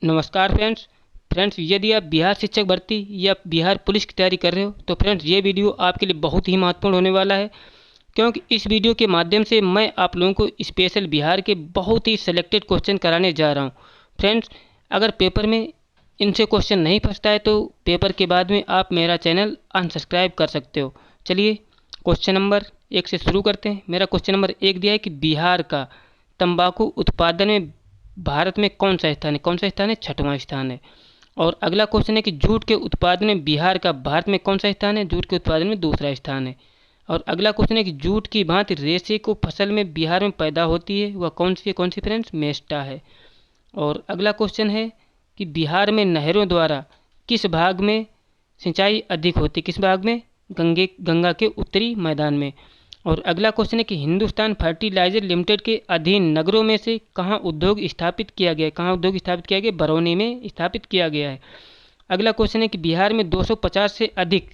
नमस्कार फ्रेंड्स यदि आप बिहार शिक्षक भर्ती या बिहार पुलिस की तैयारी कर रहे हो तो फ्रेंड्स ये वीडियो आपके लिए बहुत ही महत्वपूर्ण होने वाला है। क्योंकि इस वीडियो के माध्यम से मैं आप लोगों को स्पेशल बिहार के बहुत ही सिलेक्टेड क्वेश्चन कराने जा रहा हूँ। फ्रेंड्स, अगर पेपर में इनसे क्वेश्चन नहीं फंसता है तो पेपर के बाद में आप मेरा चैनल अनसब्सक्राइब कर सकते हो। चलिए क्वेश्चन नंबर 1 से शुरू करते हैं। मेरा क्वेश्चन नंबर 1 दिया है कि बिहार का तंबाकू उत्पादन में भारत में कौन सा स्थान है? कौन सा स्थान है? 6वां स्थान है। और अगला क्वेश्चन है कि जूट के उत्पादन में बिहार का भारत में कौन सा स्थान है? जूट के उत्पादन में दूसरा स्थान है। और अगला क्वेश्चन है कि जूट की भांति रेशे को फसल में बिहार में पैदा होती है, वह कौन सी है? कौन सी फ्रेंड्स? मेस्टा है। और अगला क्वेश्चन है कि बिहार में नहरों द्वारा किस भाग में सिंचाई अधिक होती है? किस भाग में? गंगा के उत्तरी मैदान में। और अगला क्वेश्चन है कि हिंदुस्तान फर्टिलाइजर लिमिटेड के अधीन नगरों में से कहाँ उद्योग स्थापित किया गया है? कहाँ उद्योग स्थापित किया गया? बरौनी में स्थापित किया गया है। अगला क्वेश्चन है कि बिहार में 250 से अधिक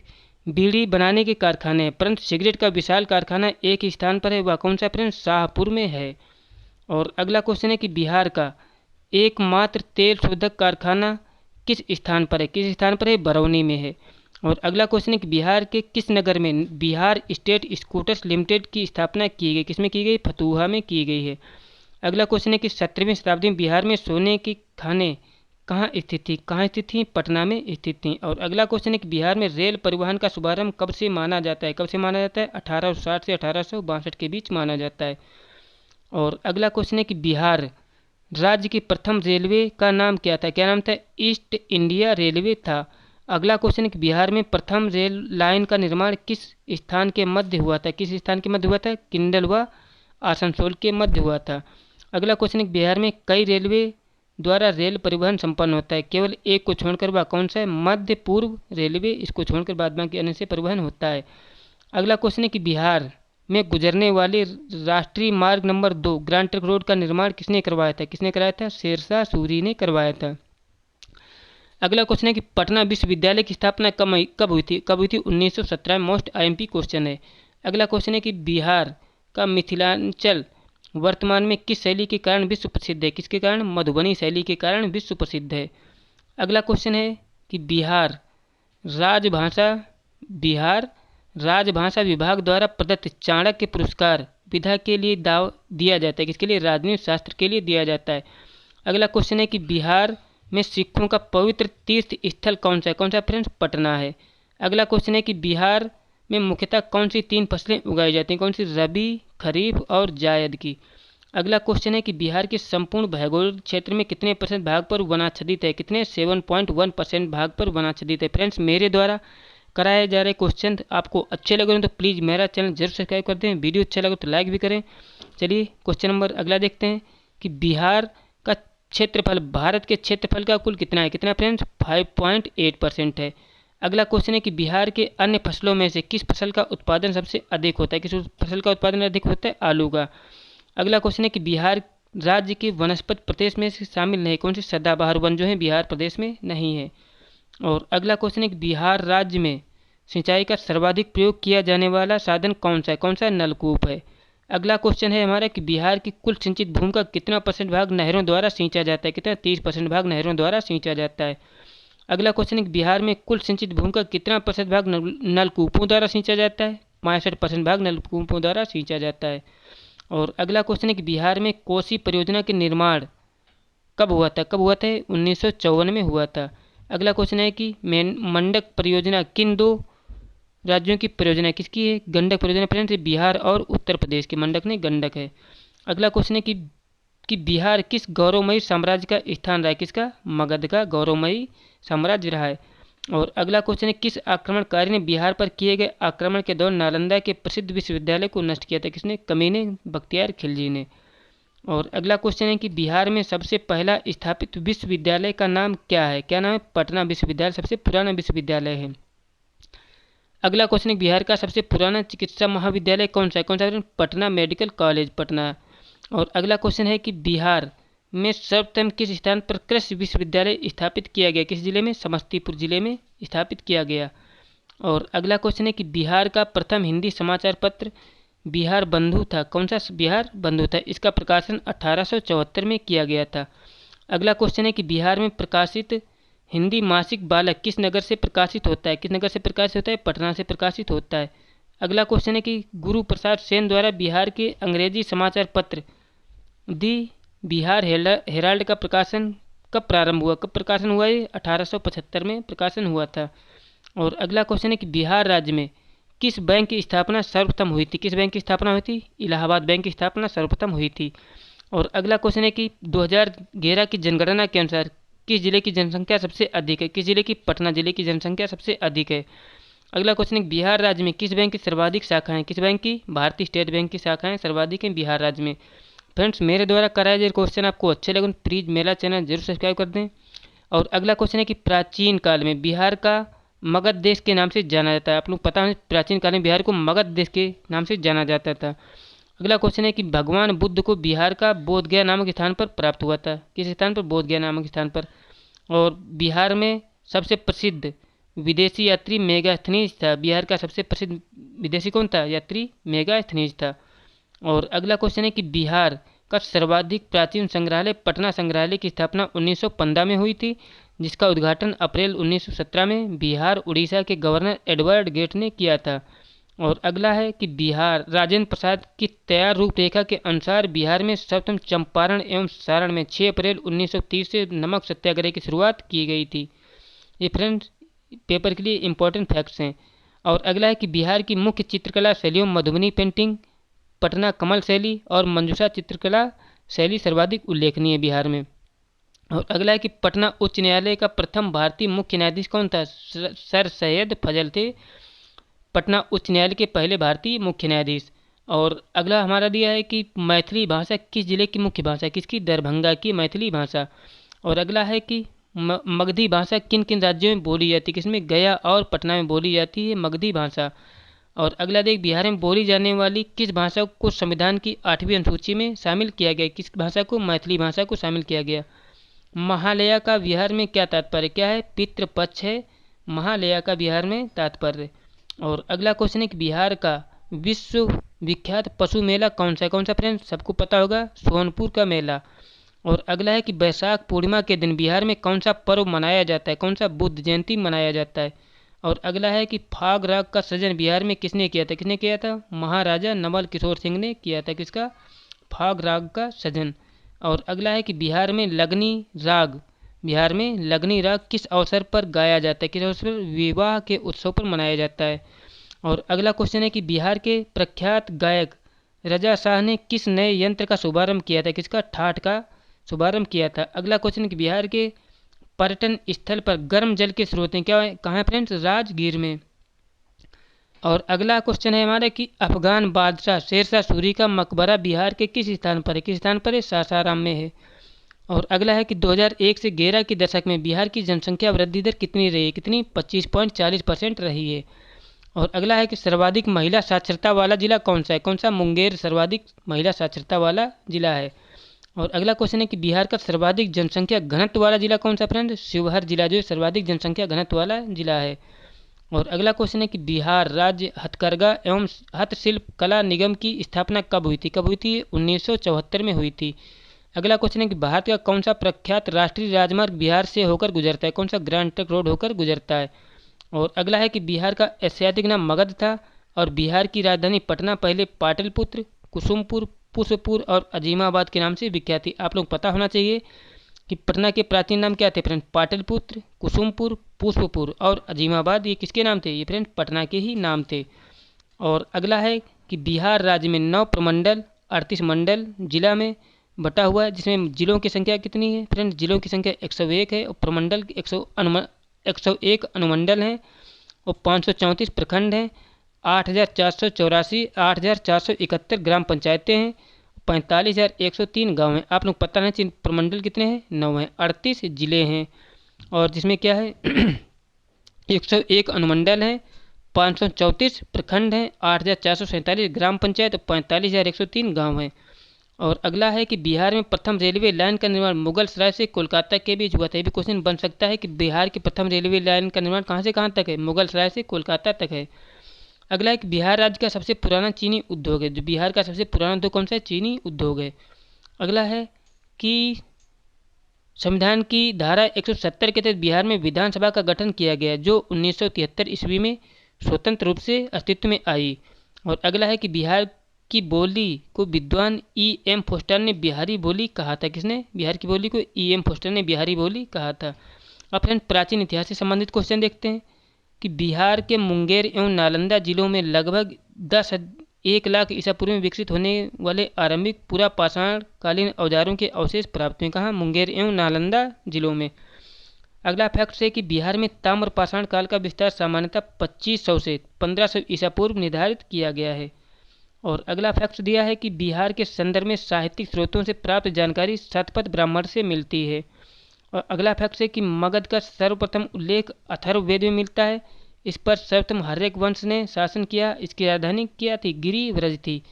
बीड़ी बनाने के कारखाने हैं, परंतु सिगरेट का विशाल कारखाना एक ही स्थान पर है, वह कौन सा फ्रेंड्स? शाहपुर में है। और अगला क्वेश्चन है कि बिहार का एकमात्र तेल शोधक कारखाना किस स्थान पर है? किस स्थान पर है? बरौनी में है। और अगला क्वेश्चन है कि बिहार के किस नगर में बिहार स्टेट स्कूटर्स लिमिटेड की स्थापना की गई? किसमें की गई? फतुहा में की गई है। अगला क्वेश्चन है कि 17वीं शताब्दी में बिहार में सोने की खानें कहाँ स्थित थी? कहाँ स्थित थी? पटना में स्थित थी। और अगला क्वेश्चन है कि बिहार में रेल परिवहन का शुभारंभ कब से माना जाता है? कब से माना जाता है? 1860 से 1862 के बीच माना जाता है। और अगला क्वेश्चन है कि बिहार राज्य की प्रथम रेलवे का नाम क्या था? क्या नाम था? ईस्ट इंडिया रेलवे था। अगला क्वेश्चन है कि बिहार में प्रथम रेल लाइन का निर्माण किस स्थान के मध्य हुआ था? किस स्थान के मध्य हुआ था? किंडल व आसनसोल के मध्य हुआ था। अगला क्वेश्चन है कि बिहार में कई रेलवे द्वारा रेल परिवहन संपन्न होता है? केवल एक को छोड़कर वह कौन सा है? मध्य पूर्व रेलवे, इसको छोड़कर बाद बाकी अन्य से परिवहन होता है। अगला क्वेश्चन है कि बिहार में गुजरने वाले राष्ट्रीय मार्ग नंबर 2 ग्रांड ट्रंक रोड का निर्माण किसने करवाया था? किसने कराया था? शेरशाह सूरी ने करवाया था। अगला क्वेश्चन है कि पटना विश्वविद्यालय की स्थापना कब हुई थी? कब हुई थी? 1917 में। मोस्ट आईएमपी क्वेश्चन है। अगला क्वेश्चन है कि बिहार का मिथिलांचल वर्तमान में किस शैली के कारण विश्व प्रसिद्ध है? किसके कारण? मधुबनी शैली के कारण विश्व प्रसिद्ध है। अगला क्वेश्चन है कि बिहार राजभाषा विभाग द्वारा प्रदत्त चाणक्य पुरस्कार विधा के लिए दिया जाता है? किसके लिए? राजनीति शास्त्र के लिए दिया जाता है। अगला क्वेश्चन है कि बिहार में सिखों का पवित्र तीर्थ स्थल कौन सा है? कौन सा फ्रेंड्स? पटना है। अगला क्वेश्चन है कि बिहार में मुख्यतः कौन सी 3 फसलें उगाई जाती हैं? कौन सी? रबी, खरीफ और जायद की। अगला क्वेश्चन है कि बिहार के संपूर्ण भौगोलिक क्षेत्र में कितने % भाग पर वनाच्छादित है? कितने? 7.1% भाग पर वनाच्छादित है। फ्रेंड्स, मेरे द्वारा कराए जा रहे क्वेश्चन आपको अच्छे लगे तो प्लीज़ मेरा चैनल जरूर सब्सक्राइब कर दें। वीडियो अच्छा लगे तो लाइक भी करें। चलिए क्वेश्चन नंबर अगला देखते हैं कि बिहार का क्षेत्रफल भारत के क्षेत्रफल का कुल कितना है? कितना फ्रेंड्स? 5.8% है। अगला क्वेश्चन है कि बिहार के अन्य फसलों में से किस फसल का उत्पादन सबसे अधिक होता है? किस फसल का उत्पादन अधिक होता है? आलू का। अगला क्वेश्चन है कि बिहार राज्य के वनस्पति प्रदेश में से शामिल नहीं? कौन सी? सदाबहार वन जो है बिहार प्रदेश में नहीं है। और अगला क्वेश्चन है कि बिहार राज्य में सिंचाई का सर्वाधिक प्रयोग किया जाने वाला साधन कौन सा है? कौन सा? नलकूप है। अगला क्वेश्चन है हमारा कि बिहार की कुल सिंचित भूमि का कितना % भाग नहरों द्वारा सींचा जाता है? कितना? 30% भाग नहरों द्वारा सींचा जाता है। अगला क्वेश्चन है कि बिहार में कुल सिंचित भूमि का कितना % भाग नलकूपों द्वारा सींचा जाता है? 65% भाग नलकूपों द्वारा सींचा जाता है। और अगला क्वेश्चन है कि बिहार में कोसी परियोजना के निर्माण कब हुआ था? कब हुआ था? 1954 में हुआ था। अगला क्वेश्चन है कि मंडक परियोजना किन 2 राज्यों की परियोजना है? किसकी है? गंडक परियोजना फ्रेंड्स, बिहार और उत्तर प्रदेश की। मंडक नहीं, गंडक है। अगला क्वेश्चन है कि बिहार किस गौरवमयी साम्राज्य का स्थान रहा है? किसका? मगध का गौरवमयी साम्राज्य रहा है। और अगला क्वेश्चन है किस आक्रमणकारी ने बिहार पर किए गए आक्रमण के दौरान नालंदा के प्रसिद्ध विश्वविद्यालय को नष्ट किया था? किसने? कमीने बख्तियार खिलजी ने। और अगला क्वेश्चन है कि बिहार में सबसे पहला स्थापित विश्वविद्यालय का नाम क्या है? क्या नाम है? पटना विश्वविद्यालय सबसे पुराना विश्वविद्यालय है। अगला क्वेश्चन है बिहार का सबसे पुराना चिकित्सा महाविद्यालय कौन सा है? कौन सा? Patna medical college, Patna. और अगला क्वेश्चन है कि बिहार में सर्वप्रथम किस स्थान पर कृषि विश्वविद्यालय स्थापित किया गया? किस जिले में? समस्तीपुर जिले में स्थापित किया गया। और अगला क्वेश्चन है कि बिहार का प्रथम हिंदी समाचार पत्र बिहार बंधु था? कौन सा? बिहार बंधु था। इसका प्रकाशन 1874 में किया गया था। अगला क्वेश्चन है कि बिहार में प्रकाशित हिंदी मासिक बालक किस नगर से प्रकाशित होता है? किस नगर से प्रकाशित होता है? पटना से प्रकाशित होता है। अगला क्वेश्चन है कि गुरु प्रसाद सेन द्वारा बिहार के अंग्रेजी समाचार पत्र दी बिहार हेराल्ड का प्रकाशन कब प्रारंभ हुआ? कब प्रकाशन हुआ? ये 1875 में प्रकाशन हुआ था। और अगला क्वेश्चन है कि बिहार राज्य में किस बैंक की स्थापना सर्वप्रथम हुई थी? किस बैंक की स्थापना हुई थी? इलाहाबाद बैंक की स्थापना सर्वप्रथम हुई थी। और अगला क्वेश्चन है कि 2011 की जनगणना के अनुसार किस जिले की जनसंख्या सबसे अधिक है? किस जिले की? पटना जिले की जनसंख्या सबसे अधिक है। अगला क्वेश्चन है बिहार राज्य में किस बैंक की सर्वाधिक शाखाएं? किस बैंक की? भारतीय स्टेट बैंक की शाखाएं सर्वाधिक हैं बिहार राज्य में। फ्रेंड्स, मेरे द्वारा कराए गए क्वेश्चन आपको अच्छे लगे तो प्लीज़ मेरा चैनल जरूर सब्सक्राइब कर दें। और अगला क्वेश्चन है कि प्राचीन काल में बिहार का मगध देश के नाम से जाना जाता है। आप लोग पता है प्राचीन काल में बिहार को मगध देश के नाम से जाना जाता था। अगला क्वेश्चन है कि भगवान बुद्ध को बिहार का बोधगया नामक स्थान पर प्राप्त हुआ था। किस स्थान पर? बोधगया नामक स्थान पर। और बिहार में सबसे प्रसिद्ध विदेशी यात्री मेगास्थनीज था। बिहार का सबसे प्रसिद्ध विदेशी कौन था? यात्री मेगास्थनीज था। और अगला क्वेश्चन है कि बिहार का सर्वाधिक प्राचीन संग्रहालय पटना संग्रहालय की स्थापना 1915 में हुई थी, जिसका उद्घाटन अप्रैल 1917 में बिहार उड़ीसा के गवर्नर एडवर्ड गेट ने किया था। और अगला है कि बिहार राजेंद्र प्रसाद की तैयार रूपरेखा के अनुसार बिहार में सर्वप्रथम चंपारण एवं सारण में 6 अप्रैल 1930 से नमक सत्याग्रह की शुरुआत की गई थी। ये फ्रेंड्स पेपर के लिए इम्पोर्टेंट फैक्ट्स हैं। और अगला है कि बिहार की मुख्य चित्रकला शैलियों मधुबनी पेंटिंग, पटना कमल शैली और मंजूषा चित्रकला शैली सर्वाधिक उल्लेखनीय है बिहार में। और अगला है कि पटना उच्च न्यायालय का प्रथम भारतीय मुख्य न्यायाधीश कौन था? सर सैयद फजल थे पटना उच्च न्यायालय के पहले भारतीय मुख्य न्यायाधीश। और अगला हमारा दिया है कि मैथिली भाषा किस जिले की मुख्य भाषा है? किसकी? दरभंगा की मैथिली भाषा। और अगला है कि मगधी भाषा किन किन राज्यों में बोली जाती है? किसमें? गया और पटना में बोली जाती है मगधी भाषा। और अगला देख बिहार में बोली जाने वाली किस भाषा को संविधान की 8वीं अनुसूची में शामिल किया गया? किस भाषा को? मैथिली भाषा को शामिल किया गया। महालया का बिहार में क्या तात्पर्य? क्या है? पितृपक्ष है महालया का बिहार में तात्पर्य। और अगला क्वेश्चन है कि बिहार का विश्व विख्यात पशु मेला कौन सा है? कौन सा फ्रेंड्स? सबको पता होगा, सोनपुर का मेला। और अगला है कि बैसाख पूर्णिमा के दिन बिहार में कौन सा पर्व मनाया जाता है? कौन सा? बुद्ध जयंती मनाया जाता है। और अगला है कि फाग राग का सृजन बिहार में किसने किया था? किसने किया था? महाराजा नवल किशोर सिंह ने किया था। किसका? फाग राग का सृजन। और अगला है कि बिहार में लगनी राग किस अवसर पर गाया जाता है? किस अवसर पर? विवाह के उत्सव पर मनाया जाता है। और अगला क्वेश्चन है कि बिहार के प्रख्यात गायक रजा शाह ने किस नए यंत्र का शुभारंभ किया था? किसका? ठाठ का शुभारंभ किया था। अगला क्वेश्चन है कि बिहार के पर्यटन स्थल पर गर्म जल के स्रोत हैं क्या है? कहाँ है फ्रेंड्स? राजगीर में। और अगला क्वेश्चन है हमारा कि अफगान बादशाह शेरशाह सूरी का मकबरा बिहार के किस स्थान पर है? किस स्थान पर है? सासाराम में है। और अगला है कि 2001 से 11 के दशक में बिहार की जनसंख्या वृद्धि दर कितनी रही? कितनी? 25.40% रही है। और अगला है कि सर्वाधिक महिला साक्षरता वाला जिला कौन सा है? कौन सा? मुंगेर सर्वाधिक महिला साक्षरता वाला जिला है। और अगला क्वेश्चन है कि बिहार का सर्वाधिक जनसंख्या घनत्व वाला जिला कौन सा फ्रेंड? शिवहर जिला जो है सर्वाधिक जनसंख्या घनत्व वाला जिला है। और अगला क्वेश्चन है कि बिहार राज्य हथकरघा एवं हस्तशिल्प कला निगम की स्थापना कब हुई थी? कब हुई थी? 1974 में हुई थी। अगला क्वेश्चन है कि भारत का कौन सा प्रख्यात राष्ट्रीय राजमार्ग बिहार से होकर गुजरता है? कौन सा? ग्रैंड ट्रंक रोड होकर गुजरता है। और अगला है कि बिहार का ऐतिहासिक नाम मगध था और बिहार की राजधानी पटना पहले पाटलिपुत्र, कुसुमपुर, पुष्पपुर और अजीमाबाद के नाम से विख्यात थी। आप लोग पता होना चाहिए कि पटना के प्राचीन नाम क्या थे फ्रेंड? पाटलिपुत्र, कुसुमपुर, पुष्पपुर और अजीमाबाद। ये किसके नाम थे? ये फ्रेंड पटना के ही नाम थे। और अगला है कि बिहार राज्य में 9 प्रमंडल 38 मंडल जिला में बटा हुआ है, जिसमें जिलों की संख्या कितनी है फ्रेंड? जिलों की संख्या 101 है और प्रमंडल 101 अनुमंडल हैं और 534 प्रखंड हैं। 8,471 ग्राम पंचायतें हैं, 45,103 गाँव हैं। आप लोग पता नहीं प्रमंडल कितने हैं? 9 हैं। 38 जिले हैं और जिसमें क्या है 101 अनुमंडल हैं, 534 प्रखंड हैं, 8,447 ग्राम पंचायत और 45,103 गाँव हैं। और अगला है कि बिहार में प्रथम रेलवे लाइन का निर्माण मुगल सराय से कोलकाता के बीच हुआ था। ये भी क्वेश्चन बन सकता है कि बिहार की प्रथम रेलवे लाइन का निर्माण कहाँ से कहाँ तक है? मुगल सराय से कोलकाता तक है। अगला है कि बिहार राज्य का सबसे पुराना चीनी उद्योग है। जो बिहार का सबसे पुराना उद्योग कौन सा है? चीनी उद्योग है। अगला है कि संविधान की धारा 170 के तहत बिहार में विधानसभा का गठन किया गया, जो 1973 ईस्वी में स्वतंत्र रूप से अस्तित्व में आई। और अगला है कि बिहार की बोली को विद्वान E.M. फोस्टर ने बिहारी बोली कहा था। किसने? बिहार की बोली को E.M. फोस्टर ने बिहारी बोली कहा था। अब फ्रेंड प्राचीन इतिहास से संबंधित क्वेश्चन देखते हैं कि बिहार के मुंगेर एवं नालंदा जिलों में लगभग 1 लाख ईसा पूर्व में विकसित होने वाले आरंभिक पूरा पाषाण कालीन औजारों के अवशेष प्राप्त हुए। कहाँ? मुंगेर एवं नालंदा जिलों में। अगला फैक्ट है कि बिहार में ताम्र पाषाण काल का विस्तार सामान्यतः 2500 से 1500 ईसा पूर्व निर्धारित किया गया है। और अगला फैक्ट दिया है कि बिहार के संदर्भ में साहित्यिक स्रोतों से प्राप्त जानकारी शतपथ ब्राह्मण से मिलती है। और अगला फैक्ट है कि मगध का सर्वप्रथम उल्लेख अथर्ववेद में मिलता है। इस पर सर्वप्रथम हर्यक वंश ने शासन किया। इसकी राजधानी क्या थी? गिरिव्रज थी।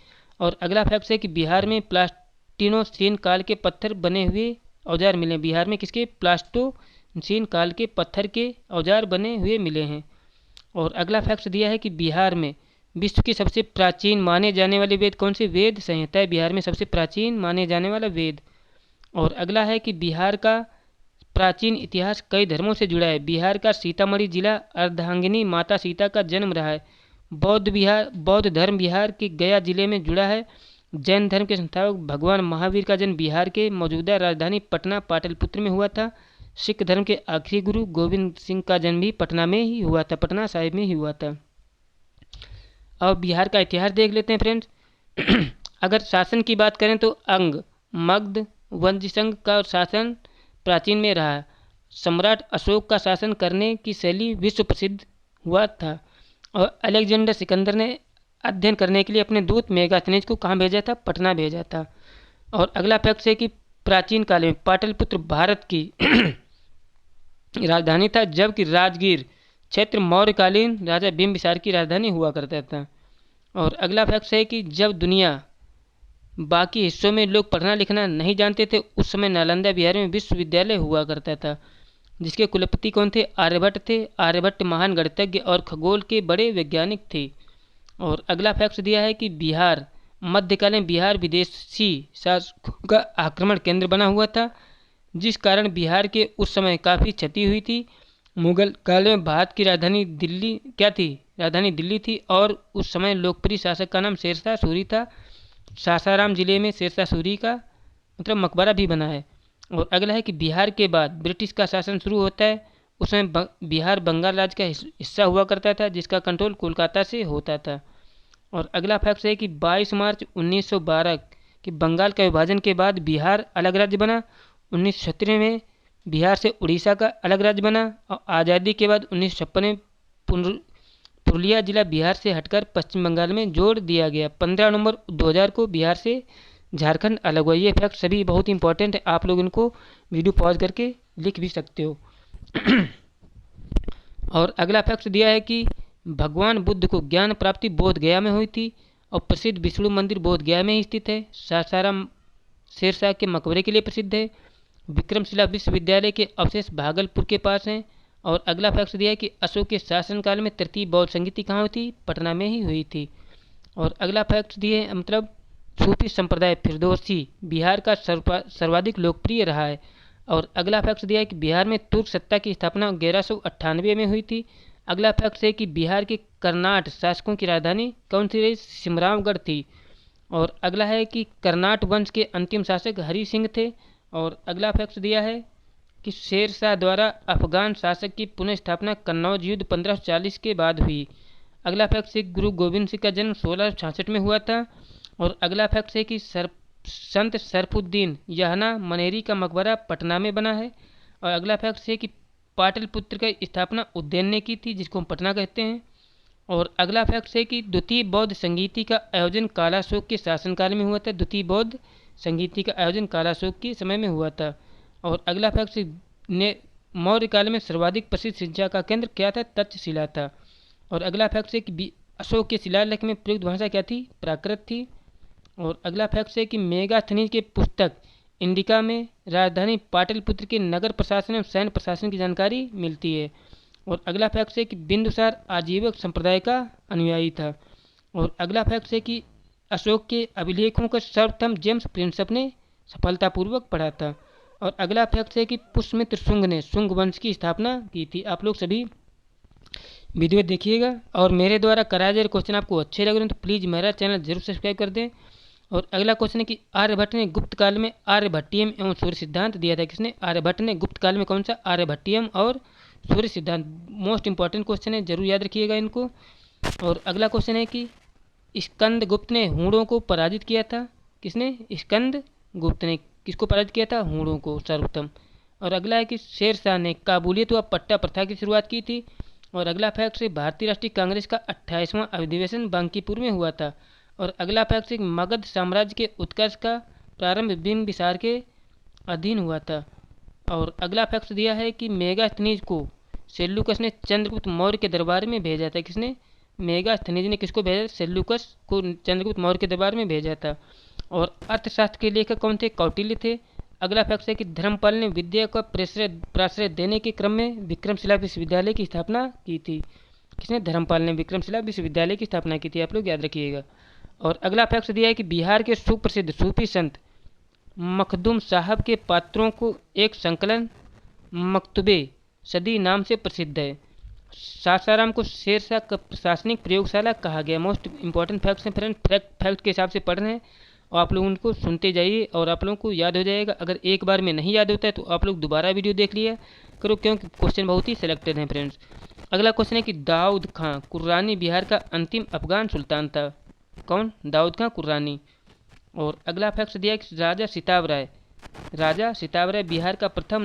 और अगला फैक्ट है कि बिहार में प्लास्टिनोसीन काल के पत्थर बने हुए औजार मिले। बिहार में किसके? प्लास्टोसीन काल के पत्थर के औजार बने हुए मिले हैं। और अगला फैक्ट दिया है कि बिहार में विश्व के सबसे प्राचीन माने जाने वाले वेद कौन से? वेद संहिता है बिहार में सबसे प्राचीन माने जाने वाला वेद। और अगला है कि बिहार का प्राचीन इतिहास कई धर्मों से जुड़ा है। बिहार का सीतामढ़ी जिला अर्धांगिनी माता सीता का जन्म रहा है। बौद्ध धर्म बिहार के गया जिले में जुड़ा है। जैन धर्म के संस्थापक भगवान महावीर का जन्म बिहार के मौजूदा राजधानी पटना पाटलिपुत्र में हुआ था। सिख धर्म के आखिरी गुरु गोविंद सिंह का जन्म भी पटना में ही हुआ था, पटना साहिब में ही हुआ था। अब बिहार का इतिहास देख लेते हैं फ्रेंड्स। अगर शासन की बात करें तो अंग मगध वंशसंघ का शासन प्राचीन में रहा। सम्राट अशोक का शासन करने की शैली विश्व प्रसिद्ध हुआ था। और अलेक्जेंडर सिकंदर ने अध्ययन करने के लिए अपने दूत मेगास्थनीज को कहाँ भेजा था? पटना भेजा था। और अगला फैक्ट है कि प्राचीन काल में पाटलिपुत्र भारत की राजधानी था, जबकि राजगीर क्षेत्र मौर्यकालीन राजा बिंबिसार की राजधानी हुआ करता था। और अगला फैक्ट है कि जब दुनिया बाकी हिस्सों में लोग पढ़ना लिखना नहीं जानते थे, उस समय नालंदा बिहार में विश्वविद्यालय हुआ करता था, जिसके कुलपति कौन थे? आर्यभट्ट थे। आर्यभट्ट महान गणितज्ञ और खगोल के बड़े वैज्ञानिक थे। और अगला फैक्ट दिया है कि बिहार मध्यकाल में बिहार विदेशी शासकों का आक्रमण केंद्र बना हुआ था, जिस कारण बिहार के उस समय काफ़ी क्षति हुई थी। मुगल काल में भारत की राजधानी दिल्ली क्या थी? राजधानी दिल्ली थी। और उस समय लोकप्रिय शासक का नाम शेरशाह सूरी था। सासाराम जिले में शेरशाह सूरी का मकबरा भी बना है। और अगला है कि बिहार के बाद ब्रिटिश का शासन शुरू होता है। उस समय बिहार बंगाल राज्य का हिस्सा हुआ करता था, जिसका कंट्रोल कोलकाता से होता था। और अगला फैक्ट है कि 22 मार्च 1912 के बंगाल का विभाजन के बाद बिहार अलग राज्य बना। 1917 में बिहार से उड़ीसा का अलग राज्य बना। और आज़ादी के बाद 1956 में पुरुलिया जिला बिहार से हटकर पश्चिम बंगाल में जोड़ दिया गया। 15 नवंबर 2000 को बिहार से झारखंड अलग हुआ। ये फैक्ट सभी बहुत इंपॉर्टेंट है, आप लोग इनको वीडियो पॉज करके लिख भी सकते हो। और अगला फैक्ट दिया है कि भगवान बुद्ध को ज्ञान प्राप्ति बोध गया में हुई थी। और प्रसिद्ध विष्णु मंदिर बोध गया में ही स्थित है। सासाराम शेरशाह के मकबरे के लिए प्रसिद्ध है। विक्रमशिला विश्वविद्यालय के अवशेष भागलपुर के पास हैं। और अगला फैक्ट दिया है कि अशोक के शासनकाल में तृतीय बौद्ध संगीति कहाँ हुई थी? पटना में ही हुई थी। और अगला फैक्ट दिए सूफी संप्रदाय फिरदौसी बिहार का सर्वाधिक लोकप्रिय रहा है। और अगला फैक्ट दिया है कि बिहार में तुर्क सत्ता की स्थापना 1198 में हुई थी। अगला फैक्ट है कि बिहार के कर्नाट शासकों की राजधानी कौन सी रही? सिमरावगढ़ थी। और अगला है कि कर्नाट वंश के अंतिम शासक हरि सिंह थे। और अगला फैक्ट दिया है कि शेरशाह द्वारा अफगान शासक की पुनः स्थापना कन्नौज युद्ध 1540 के बाद हुई। अगला फैक्ट है गुरु गोविंद सिंह का जन्म 1666 में हुआ था। और अगला फैक्ट है कि संत सरफुद्दीन यहना मनेरी का मकबरा पटना में बना है। और अगला फैक्ट है कि पाटलिपुत्र की स्थापना उज्जैन ने की थी, जिसको हम पटना कहते हैं। और अगला फैक्ट है कि द्वितीय बौद्ध संगीति का आयोजन कालाशोक के शासनकाल में हुआ था। द्वितीय बौद्ध संगीति का आयोजन कालाशोक के समय में हुआ था। और अगला फैक्ट ने मौर्य काल में सर्वाधिक प्रसिद्ध शिक्षा का केंद्र क्या था? तक्षशिला था। और अगला फैक्ट है कि अशोक के शिलालेख में प्रयुक्त भाषा क्या थी? प्राकृत थी। और अगला फैक्ट है कि मेगास्थनीज के पुस्तक इंडिका में राजधानी पाटलिपुत्र के नगर प्रशासन एवं सैन्य प्रशासन की जानकारी मिलती है। और अगला फैक्ट है कि बिंदुसार आजीवक संप्रदाय का अनुयायी था। और अगला फैक्ट है कि अशोक के अभिलेखों को सर्वप्रथम जेम्स प्रिंसप ने सफलतापूर्वक पढ़ा था। और अगला फैक्ट है कि पुष्यमित्र शुंग ने शुंग वंश की स्थापना की थी। आप लोग सभी वीडियो देखिएगा और मेरे द्वारा कराए जा रहे क्वेश्चन आपको अच्छे लग रहे हैं तो प्लीज़ मेरा चैनल जरूर सब्सक्राइब कर दें। और अगला क्वेश्चन है कि आर्यभट्ट ने गुप्त काल में आर्यभट्टियम एवं सूर्य सिद्धांत दिया था। किसने? आर्यभट्ट ने गुप्त काल में कौन सा? आर्यभट्टियम और सूर्य सिद्धांत। मोस्ट इंपॉर्टेंट क्वेश्चन है, जरूर याद रखिएगा इनको। और अगला क्वेश्चन है कि स्कंद गुप्त ने हूणों को पराजित किया था। किसने? स्कंद गुप्त ने किसको पराजित किया था? हूणों को, सर्वप्रथम। और अगला है कि शेर शाह ने काबुलियत व पट्टा प्रथा की शुरुआत की थी। और अगला फैक्ट है भारतीय राष्ट्रीय कांग्रेस का 28वां अधिवेशन बांकीपुर में हुआ था। और अगला फैक्ट है मगध साम्राज्य के उत्कर्ष का प्रारंभ बिंबिसार के अधीन हुआ था। और अगला फैक्ट दिया है कि मेगास्थनीज को सेल्यूकस ने चंद्रगुप्त मौर्य के दरबार में भेजा था। किसने? मेगास्थनीज ने किसको भेजा? सेल्यूकस को चंद्रगुप्त मौर्य के दरबार में भेजा था। और अर्थशास्त्र के लेखक कौन थे? कौटिल्य थे। अगला फैक्ट है कि धर्मपाल ने विद्या का प्राश्रय देने के क्रम में विक्रमशिला विश्वविद्यालय की स्थापना की थी। किसने? धर्मपाल ने विक्रमशिला विश्वविद्यालय की स्थापना की थी। आप लोग याद रखिएगा। और अगला फैक्ट दिया है कि बिहार के सुप्रसिद्ध सूफी संत मखदूम साहब के पात्रों को एक संकलन मकतुबे सदी नाम से प्रसिद्ध है। सासाराम को शेरशाह का प्रशासनिक प्रयोगशाला कहा गया। मोस्ट इंपॉर्टेंट फैक्ट्स हैं फ्रेंड, फैक्ट के हिसाब से पढ़ रहे हैं और आप लोग उनको सुनते जाइए और आप लोगों को याद हो जाएगा। अगर एक बार में नहीं याद होता है तो आप लोग दोबारा वीडियो देख लिया करो, क्योंकि क्वेश्चन बहुत ही सिलेक्टेड हैं फ्रेंड्स। अगला क्वेश्चन है कि दाऊद खां कुर्रानी बिहार का अंतिम अफगान सुल्तान था। कौन? दाऊद खां कुर्रानी। और अगला फैक्ट दिया कि राजा सिताब राय बिहार का प्रथम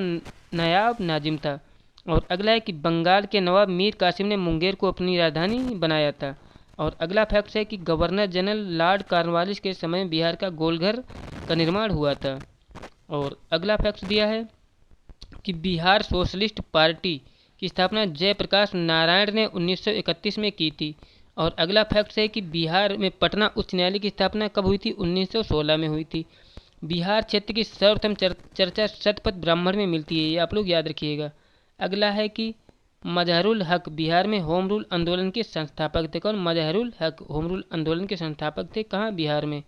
नायाब नाजिम था। और अगला है कि बंगाल के नवाब मीर कासिम ने मुंगेर को अपनी राजधानी बनाया था। और अगला फैक्ट है कि गवर्नर जनरल लॉर्ड कॉर्नवालिस के समय बिहार का गोलघर का निर्माण हुआ था। और अगला फैक्ट दिया है कि बिहार सोशलिस्ट पार्टी की स्थापना जयप्रकाश नारायण ने 1931 में की थी। और अगला फैक्ट है कि बिहार में पटना उच्च न्यायालय की स्थापना कब हुई थी? 1916 में हुई थी। बिहार क्षेत्र की सर्वप्रथम चर्चा शतपथ ब्राह्मण में मिलती है, ये आप लोग याद रखिएगा। अगला है कि मजहरुल हक बिहार में होम रूल आंदोलन के संस्थापक थे। कौन? मजहरुल हक होम रूल आंदोलन के संस्थापक थे। कहाँ? बिहार में।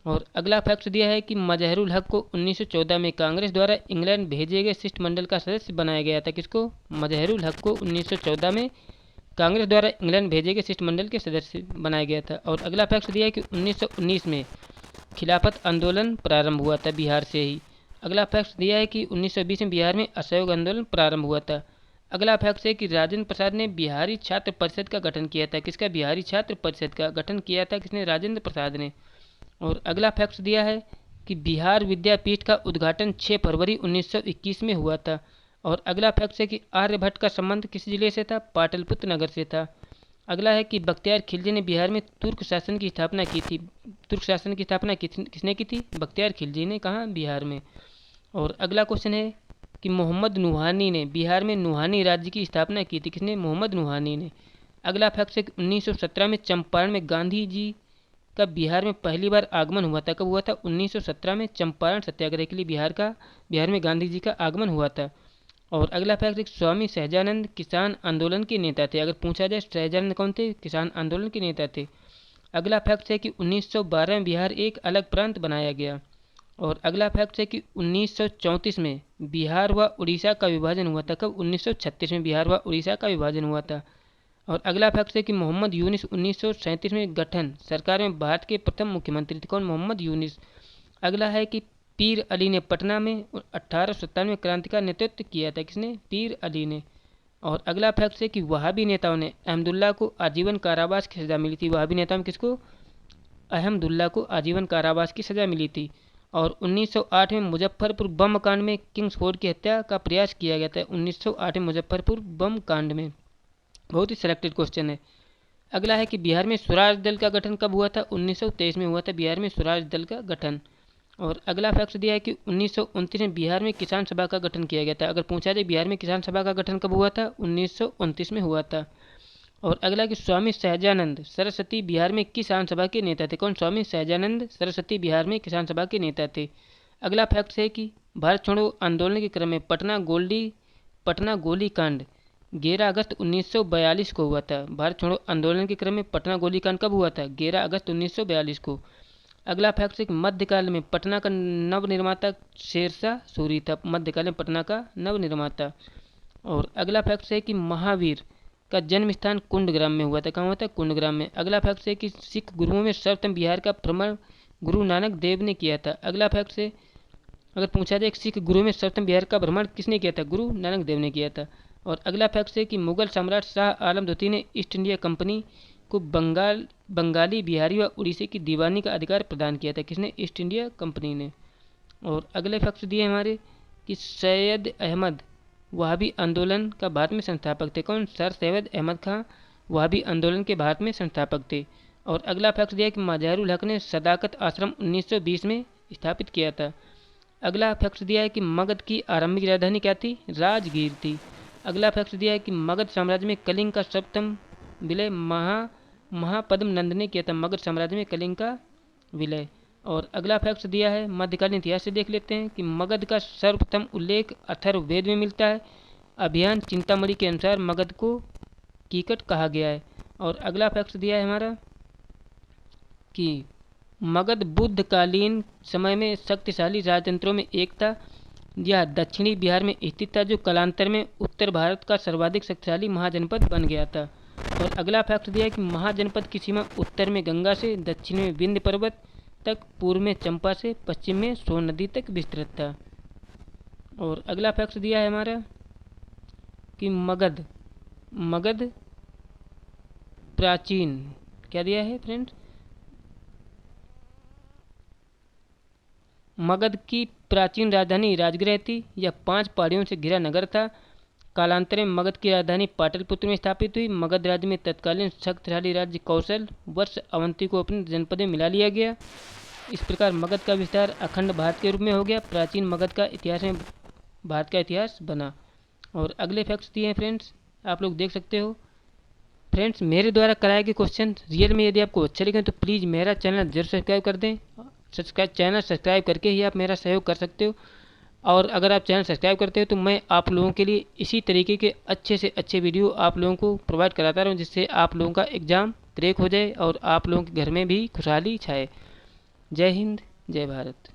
और अगला फैक्ट दिया है कि मजहरुल हक को 1914 में कांग्रेस द्वारा इंग्लैंड भेजे गए शिष्टमंडल का सदस्य बनाया गया था। किसको? मजहरुल हक को 1914 में कांग्रेस द्वारा इंग्लैंड भेजे गए शिष्टमंडल के सदस्य बनाया गया था। और अगला फैक्ट दिया है कि 1919 में खिलाफत आंदोलन प्रारंभ हुआ था बिहार से ही। अगला फैक्ट दिया है कि 1920 में बिहार में असहयोग आंदोलन प्रारंभ हुआ था। अगला फैक्ट है कि राजेंद्र प्रसाद ने बिहारी छात्र परिषद का गठन किया था। किसका? बिहारी छात्र परिषद का गठन किया था। किसने? राजेंद्र प्रसाद ने। और अगला फैक्ट दिया है कि बिहार विद्यापीठ का उद्घाटन 6 फरवरी 1921 में हुआ था। और अगला फैक्ट है कि आर्यभट्ट का संबंध किस जिले से था? पाटलिपुत्र नगर से था। अगला है कि बख्तियार खिलजी ने बिहार में तुर्क शासन की स्थापना की थी। तुर्क शासन की स्थापना किसने की थी? बख्तियार खिलजी ने। कहाँ? बिहार में। और अगला क्वेश्चन है कि मोहम्मद नुहानी ने बिहार में नुहानी राज्य की स्थापना की थी। किसने? मोहम्मद नुहानी ने। अगला फैक्ट है कि 1917 में चंपारण में गांधी जी का बिहार में पहली बार आगमन हुआ था। कब हुआ था? 1917 में चंपारण सत्याग्रह के लिए बिहार में गांधी जी का आगमन हुआ था। और अगला फैक्ट है स्वामी सहजानंद किसान आंदोलन के नेता थे। अगर पूछा जाए सहजानंद कौन थे? किसान आंदोलन के नेता थे। अगला फैक्ट है कि 1912 में बिहार एक अलग प्रांत बनाया गया। और अगला फैक्ट है कि 1934 में बिहार व उड़ीसा का विभाजन हुआ था। कब? 1936 में बिहार व उड़ीसा का विभाजन हुआ था। और अगला फैक्ट है कि मोहम्मद यूनिस 1937 में गठन सरकार में भारत के प्रथम मुख्यमंत्री थे। कौन? मोहम्मद यूनिस। अगला है कि पीर अली ने पटना में 1857 में क्रांति का नेतृत्व किया था। किसने? पीर अली ने। और अगला फैक्ट है कि वहाबी नेताओं ने अहमदुल्ला को आजीवन कारावास की सज़ा मिली थी। वहाबी नेताओं में किसको? अहमदुल्ला को आजीवन कारावास की सज़ा मिली थी। और 1908 में मुजफ्फरपुर बम कांड में किंग्सफोर्ड की हत्या का प्रयास किया गया था। 1908 में मुजफ्फरपुर बम कांड में। बहुत ही सिलेक्टेड क्वेश्चन है। अगला है कि बिहार में स्वराज दल का गठन कब हुआ था? 1923 में हुआ था बिहार में स्वराज दल का गठन। और अगला फैक्ट दिया है कि 1929 में बिहार में किसान सभा का गठन किया गया था। अगर पूछा जाए बिहार में किसान सभा का गठन कब हुआ था? 1929 में हुआ था। और अगला कि स्वामी सहजानंद सरस्वती बिहार में किसान सभा के नेता थे। कौन? स्वामी सहजानंद सरस्वती बिहार में किसान सभा के नेता थे। अगला फैक्ट है कि भारत छोड़ो आंदोलन के क्रम में पटना गोली कांड 11 अगस्त 1942 को हुआ था। भारत छोड़ो आंदोलन के क्रम में पटना गोली कांड कब हुआ था? 11 अगस्त 1942 को। अगला फैक्ट है कि मध्यकाल में पटना का नवनिर्माता शेरशाह सूरी था। मध्यकाल में पटना का नवनिर्माता। और अगला फैक्ट है कि महावीर का जन्म स्थान कुंडग्राम में हुआ था। कहाँ हुआ था? कुंडग्राम में। अगला फैक्ट है कि सिख गुरुओं में सर्वप्रथम बिहार का भ्रमण गुरु नानक देव ने किया था। अगला फैक्ट है, अगर पूछा जाए सिख गुरुओं में सर्वप्रथम बिहार का भ्रमण किसने किया था? गुरु नानक देव ने किया था। और अगला फैक्ट है कि मुगल सम्राट शाह आलम द्वितीय ने ईस्ट इंडिया कंपनी को बंगाली, बिहारी व उड़ीसी की दीवानी का अधिकार प्रदान किया था। किसने? ईस्ट इंडिया कंपनी ने। और अगले फैक्ट दिए हमारे कि सैयद अहमद वहाबी आंदोलन का भारत में संस्थापक थे। कौन? सर सैयद अहमद खां वहाबी आंदोलन के भारत में संस्थापक थे। और अगला फैक्ट दिया कि मजहरुल हक ने सदाकत आश्रम 1920 में स्थापित किया था। अगला फैक्ट दिया है कि मगध की आरंभिक राजधानी क्या थी? राजगीर थी। अगला फैक्ट दिया है कि मगध साम्राज्य में कलिंग का सर्वप्रथम विलय महापद्म नंद ने किया था। मगध साम्राज्य में कलिंग का विलय। और अगला फैक्ट दिया है मध्यकालीन इतिहास से देख लेते हैं कि मगध का सर्वप्रथम उल्लेख अथर्ववेद में मिलता है। अभियान चिंतामणि के अनुसार मगध को कीकट कहा गया है। और अगला फैक्ट दिया है हमारा कि मगध बुद्धकालीन समय में शक्तिशाली राजतंत्रों में एक था। यह दक्षिणी बिहार में स्थित था, जो कालांतर में उत्तर भारत का सर्वाधिक शक्तिशाली महाजनपद बन गया था। और अगला फैक्ट दिया है कि महाजनपद की सीमा उत्तर में गंगा से, दक्षिण में विंध्य पर्वत तक, पूर्व में चंपा से, पश्चिम में सोन नदी तक विस्तृत था। और अगला फैक्ट दिया है हमारा कि मगध प्राचीन, क्या दिया है फ्रेंड्स? मगध की प्राचीन राजधानी राजगृह थी। यह 5 पहाड़ियों से घिरा नगर था। कालांतर में मगध की राजधानी पाटलिपुत्र में स्थापित हुई। मगध राज्य में तत्कालीन शक्तिशाली राज्य कौशल वर्ष अवंती को अपने जनपद में मिला लिया गया। इस प्रकार मगध का विस्तार अखंड भारत के रूप में हो गया। प्राचीन मगध का इतिहास में भारत का इतिहास बना। और अगले फैक्ट्स दिए हैं फ्रेंड्स, आप लोग देख सकते हो। फ्रेंड्स, मेरे द्वारा कराए गए क्वेश्चन रियल में यदि आपको अच्छे लगे तो प्लीज़ मेरा चैनल जरूर सब्सक्राइब कर दें। चैनल सब्सक्राइब करके ही आप मेरा सहयोग कर सकते हो। और अगर आप चैनल सब्सक्राइब करते हो तो मैं आप लोगों के लिए इसी तरीके के अच्छे से अच्छे वीडियो आप लोगों को प्रोवाइड कराता रहूँ, जिससे आप लोगों का एग्ज़ाम क्रैक हो जाए और आप लोगों के घर में भी खुशहाली छाए। जय हिंद, जय भारत।